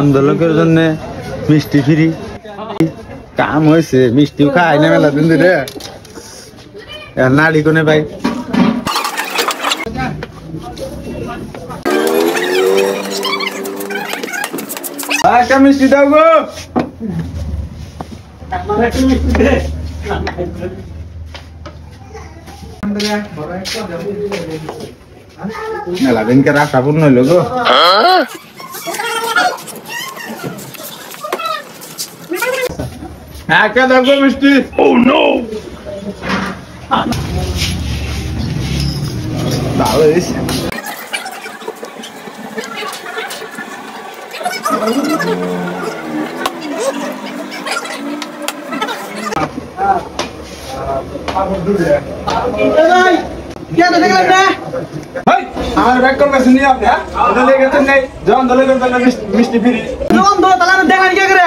আন্দোলনের জন্য মিষ্টি ফ্রি কাম হয়েছে, মিষ্টিও খাই না মেলা দিন ধরে। নাড়ি কোনে ভাই একটা মিষ্টি দাও গো। মেলা দিনকে রাখা পূর্ণ হইল গো। একটা দাও গো মিষ্টি। ভালো হয়েছে। আমার ব্যাগ করবে শুনি আপনি মিষ্টি ফিরি দেখেন কে করে